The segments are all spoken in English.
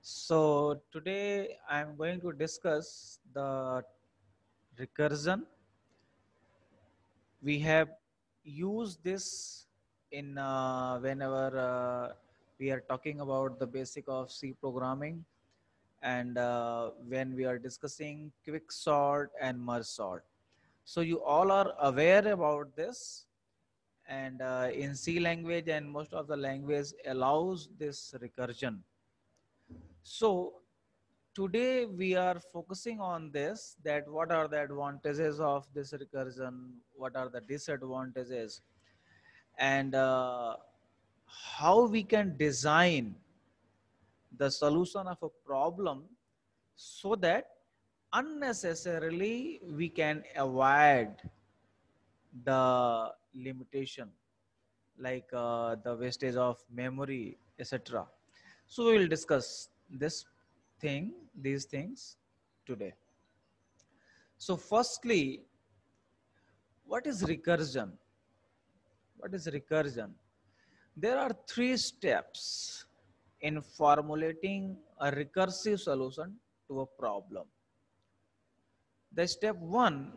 So today I'm going to discuss the recursion. We have used this in whenever we are talking about the basic of C programming and when we are discussing quick sort and merge sort. So you all are aware about this and in C language and most of the language allows this recursion. So today we are focusing on this, that what are the advantages of this recursion, what are the disadvantages, and how we can design the solution of a problem so that unnecessarily we can avoid the limitation like the wastage of memory, etc. So we will discuss this these things today. So firstly, what is recursion? What is recursion? There are three steps in formulating a recursive solution to a problem. The step one,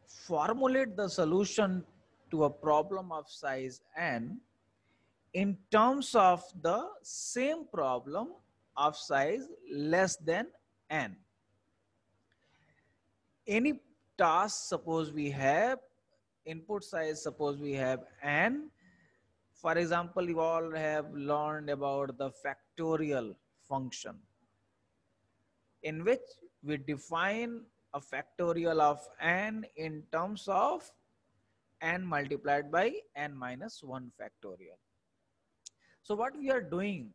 formulate the solution to a problem of size n in terms of the same problem of size less than n. Any task, suppose we have input size, suppose we have n. For example, you all have learned about the factorial function in which we define a factorial of n in terms of n multiplied by n minus 1 factorial. So what we are doing,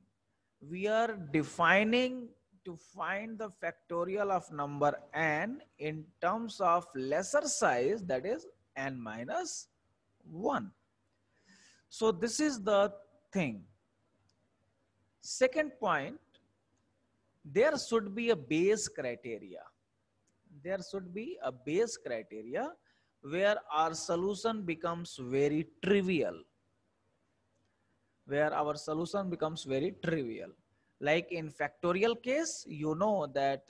we are defining to find the factorial of number n in terms of lesser size, that is n minus 1. So this is the thing. Second point, there should be a base criteria. There should be a base criteria where our solution becomes very trivial. Where our solution becomes very trivial. Like in factorial case, you know that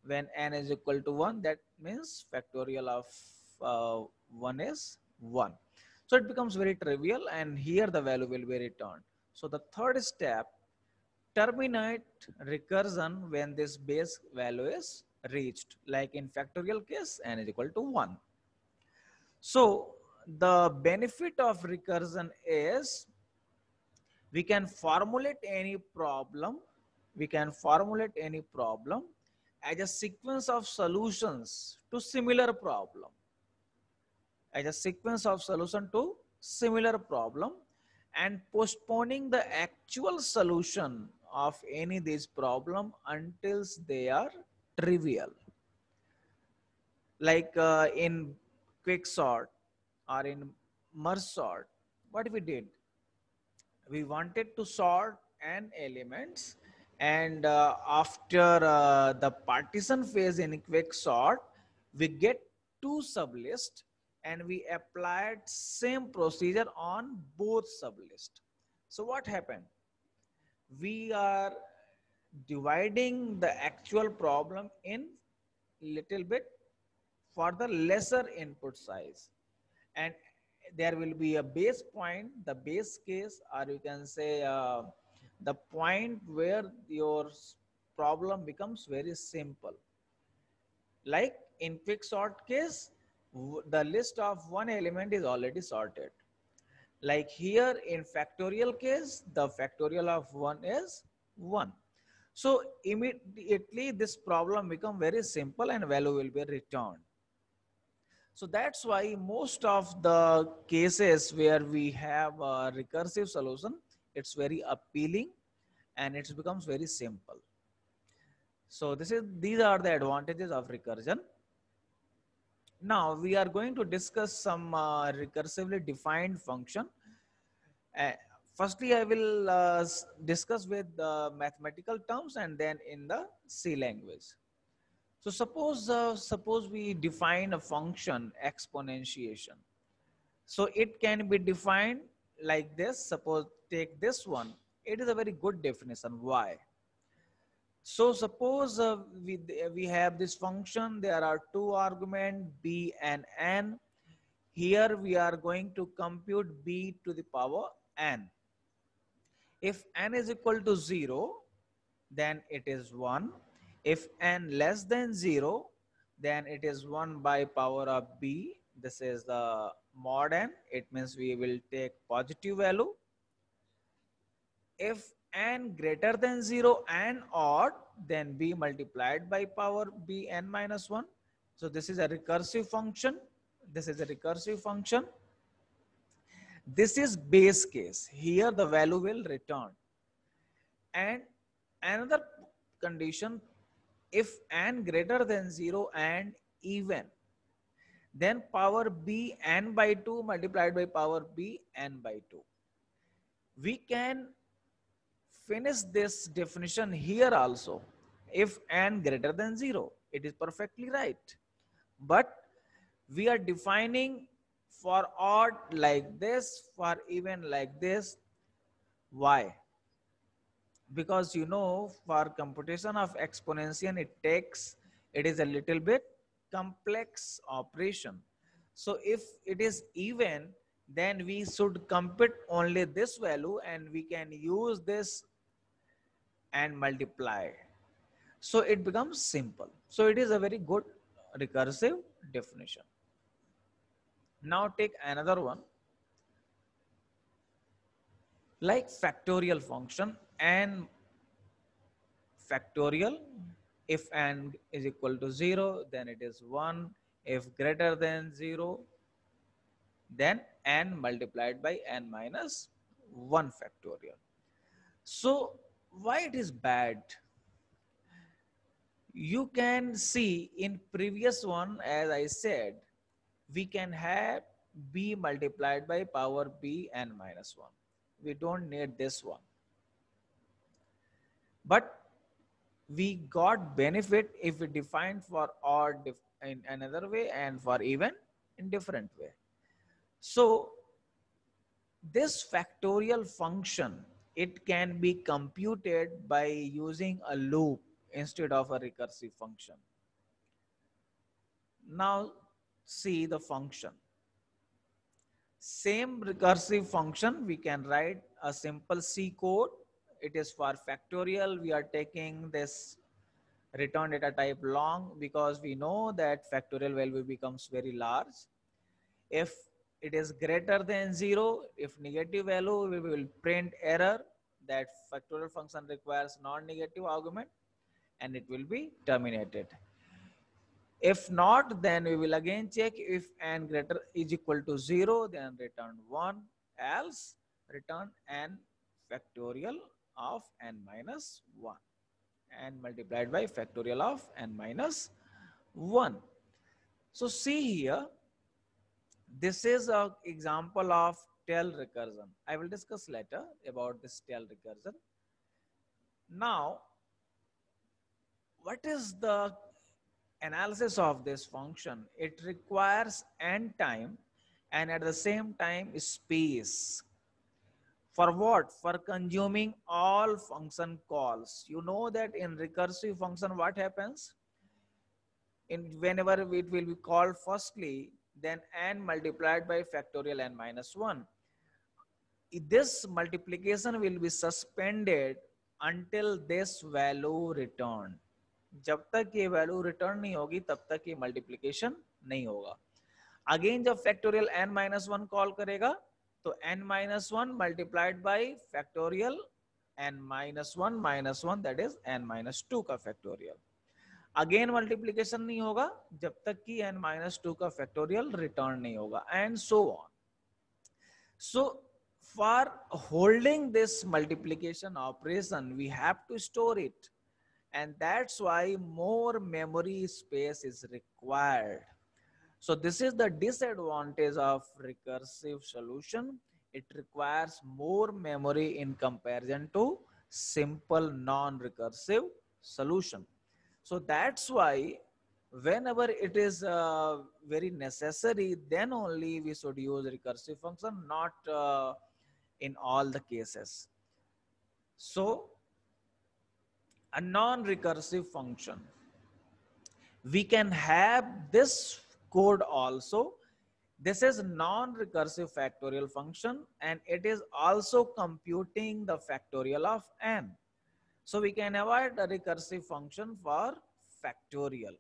when n is equal to 1, that means factorial of 1 is 1. So it becomes very trivial and here the value will be returned. So the third step, terminate recursion when this base value is reached. Like in factorial case, n is equal to 1. So the benefit of recursion is we can formulate any problem, as a sequence of solutions to similar problem, as a sequence of solution to similar problem, and postponing the actual solution of any these problem until they are trivial. Like in quick sort or in merge sort, what we did, we wanted to sort n elements, and after the partition phase in quick sort, we get two sublists and we applied same procedure on both sublists. So what happened, we are dividing the actual problem in little bit for the lesser input size, and there will be a base point, the base case, or you can say the point where your problem becomes very simple. Like in quick sort case, the list of one element is already sorted. Like here in factorial case, the factorial of 1 is 1. So immediately this problem become very simple and value will be returned. So that's why most of the cases where we have a recursive solution, it's very appealing and it becomes very simple. So these are the advantages of recursion. Now we are going to discuss some recursively defined function. Uh, Firstly, I will discuss with mathematical terms and then in the C language. So suppose we define a function exponentiation. So it can be defined like this. Suppose take this one. It is a very good definition. Why? So suppose we have this function, there are two arguments b and n. Here we are going to compute b to the power n. If n is equal to 0, then it is 1. If n less than 0, then it is 1 by power of b. This is the mod n. It means we will take positive value. If n greater than 0 and odd, then b multiplied by power b n minus 1. So this is a recursive function. This is a recursive function. This is base case. Here the value will return. And another condition, if n greater than 0 and even, then power b n by 2 multiplied by power b n by 2. We can finish this definition here also. If n greater than 0, it is perfectly right. But we are defining for odd like this, for even like this. Why? Because for computation of exponential, it is a little bit complex operation. So if it is even, then we should compute only this value and we can use this and multiply. So it becomes simple. So it is a very good recursive definition. Now take another one, like factorial function and factorial. If n is equal to 0, then it is 1. If greater than 0, then n multiplied by n minus 1 factorial. So why it is bad? You can see in previous one, as I said, we can have b multiplied by power b n minus 1. We don't need this one. But we got benefit if we define for odd in another way and for even in different way. So this factorial function, it can be computed by using a loop instead of a recursive function. Now see the function. Same recursive function, we can write a simple C code. It is for factorial. We are taking this return data type long because we know that factorial value becomes very large. If it is greater than 0, if negative value, we will print error that factorial function requires non-negative argument and it will be terminated. If not, then we will again check. If n greater is equal to 0, then return 1, else return n factorial of n minus 1. And multiplied by factorial of n minus 1. So see here, this is an example of tail recursion. I will discuss later about this tail recursion. Now, what is the analysis of this function? It requires n time and at the same time space. For what? For consuming all function calls. You know that in recursive function what happens? Whenever it will be called firstly, then n multiplied by factorial n minus 1. This multiplication will be suspended until this value return. जब तक ये value return नहीं होगी तब तक ये multiplication नहीं होगा. अगेन जब फैक्टोरियल n माइनस 1 कॉल करेगा तो n minus 1 multiplied by factorial n minus one that is n minus 2 का फैक्टोरियल. अगेन मल्टीप्लीकेशन नहीं होगा जब तक कि n माइनस 2 का फैक्टोरियल रिटर्न नहीं होगा and so on. So for holding this multiplication operation, we have to store it. And that's why more memory space is required. So this is the disadvantage of recursive solution. It requires more memory in comparison to simple non-recursive solution. So that's why whenever it is very necessary, then only we should use recursive function, not in all the cases. So a non-recursive function. We can have this code also. This is non-recursive factorial function, and it is also computing the factorial of n. So we can avoid a recursive function for factorial.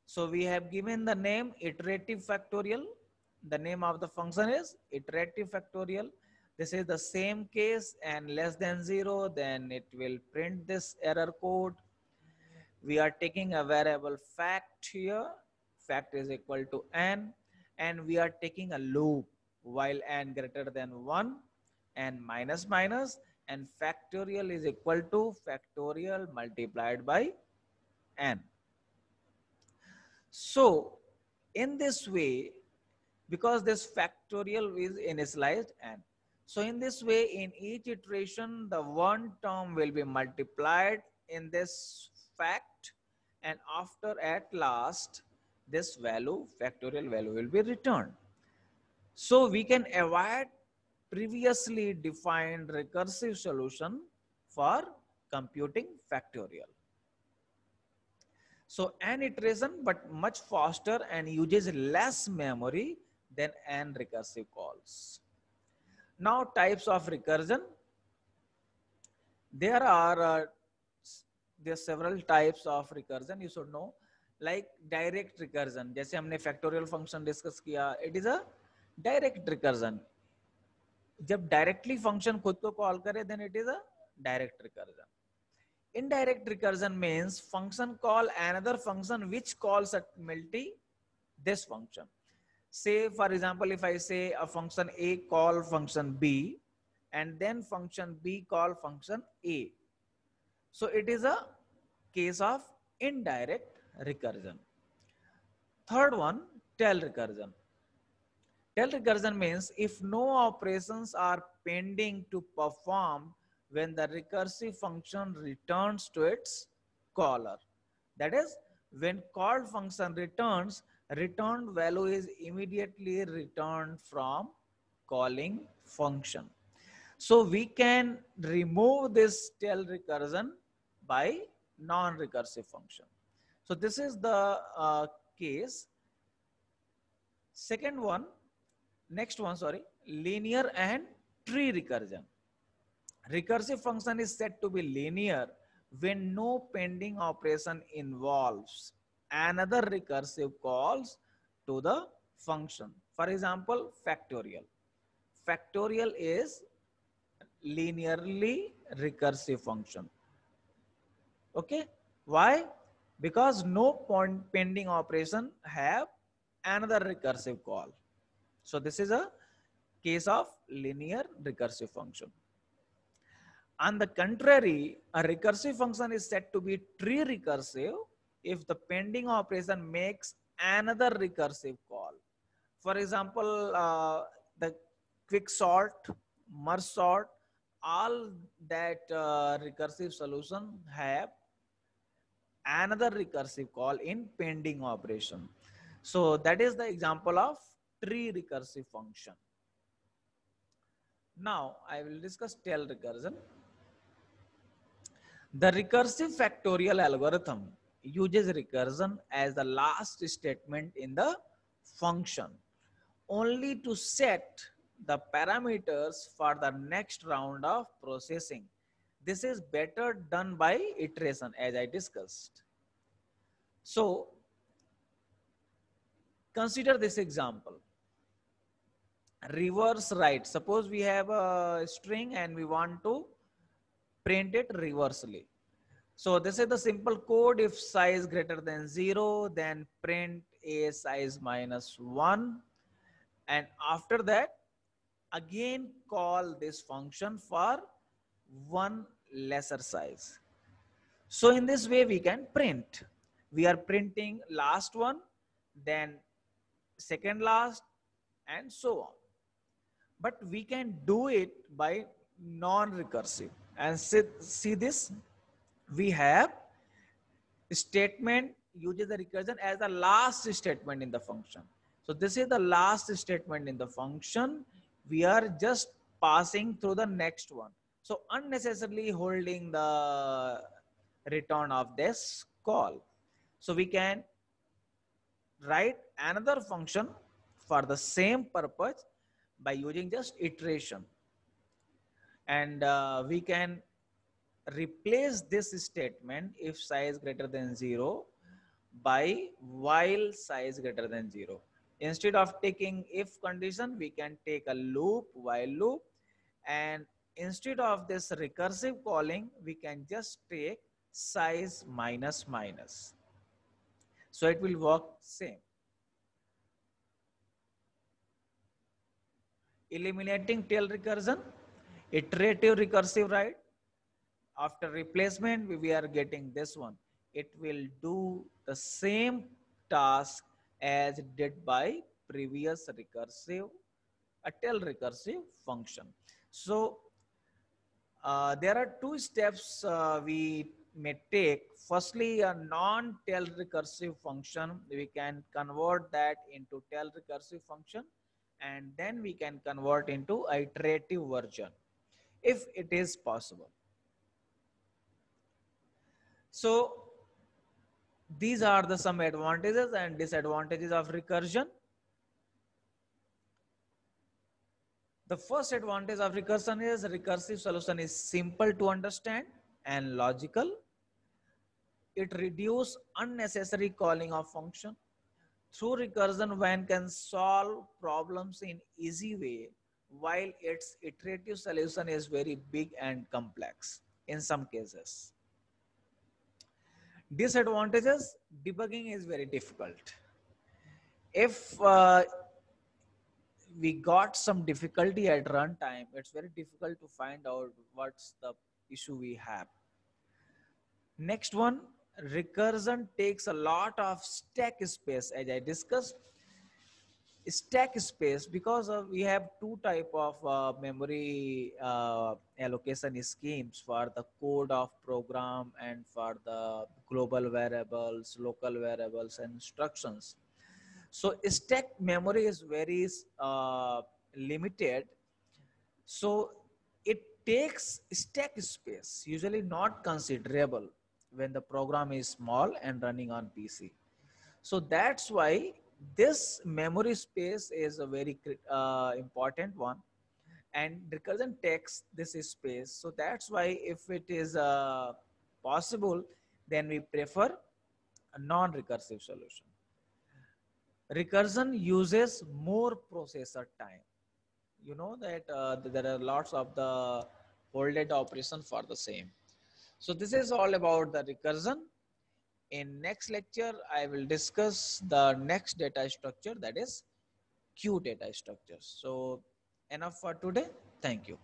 So we have given the name iterative factorial. The name of the function is iterative factorial. This is the same case, and less than 0, then it will print this error code. We are taking a variable fact here. Fact is equal to n, and we are taking a loop while n greater than 1 and minus minus, and factorial is equal to factorial multiplied by n. So in this way, because this factorial is initialized n, so in this way, in each iteration, the one term will be multiplied in this fact, and after at last, this value, factorial value, will be returned. So we can avoid previously defined recursive solution for computing factorial. So n iteration, but much faster and uses less memory than n recursive calls. Now, types of recursion. There are several types of recursion. You should know, like direct recursion. जैसे हमने factorial function discuss किया, it is a direct recursion. जब directly function खुद को call करे, then it is a direct recursion. Indirect recursion means function call another function which calls ultimately this function. Say, for example, if I say a function A call function B, and then function B call function A. So it is a case of indirect recursion. Third one, tail recursion. Tail recursion means if no operations are pending to perform when the recursive function returns to its caller. That is, when called function returns, returned value is immediately returned from calling function. So we can remove this tail recursion by non-recursive function. So this is the case. Second one, next one, sorry, linear and tree recursion. Recursive function is said to be linear when no pending operation involves another recursive calls to the function. For example, factorial. Factorial is linearly recursive function. Okay, why? Because no pending operation have another recursive call. So this is a case of linear recursive function. On the contrary, a recursive function is said to be tree recursive if the pending operation makes another recursive call. For example, the quick sort, merge sort, all that recursive solution have another recursive call in pending operation. So that is the example of tree recursive function. Now I will discuss tail recursion. The recursive factorial algorithm uses recursion as the last statement in the function only to set the parameters for the next round of processing. This is better done by iteration, as I discussed. So consider this example. Reverse write. Suppose we have a string and we want to print it reversely. So this is the simple code. If size greater than 0, then print a size minus 1. And after that, again call this function for one lesser size. So in this way we can print. We are printing last one, then second last, and so on. But we can do it by non-recursive. And see this, we have statement uses the recursion as the last statement in the function. So this is the last statement in the function. We are just passing through the next one. So unnecessarily holding the return of this call. So we can write another function for the same purpose by using just iteration. And we can replace this statement if size greater than 0 by while size greater than 0. Instead of taking if condition, we can take a loop, while loop, and instead of this recursive calling, we can just take size minus minus. So it will work same. Eliminating tail recursion, iterative recursive, right? After replacement, we are getting this one. It will do the same task as it did by previous recursive, a tail recursive function. So there are two steps we may take. Firstly, a non-tail recursive function, we can convert that into tail recursive function, and then we can convert into iterative version if it is possible. So these are the some advantages and disadvantages of recursion. The first advantage of recursion is recursive solution is simple to understand and logical. It reduces unnecessary calling of function. Through recursion, one can solve problems in easy way, while its iterative solution is very big and complex in some cases. Disadvantages, debugging is very difficult. If we got some difficulty at runtime, it's very difficult to find out what's the issue we have. Next one, recursion takes a lot of stack space. As I discussed, stack space, because we have two type of memory allocation schemes for the code of program and for the global variables, local variables, and instructions. So stack memory is very limited. So it takes stack space, usually not considerable when the program is small and running on PC. So that's why this memory space is a very important one, and recursion takes this space. So that's why if it is possible, then we prefer a non-recursive solution. Recursion uses more processor time. You know that there are lots of the folded operation for the same. So this is all about the recursion. In next lecture, I will discuss the next data structure, that is queue data structure. So enough for today. Thank you.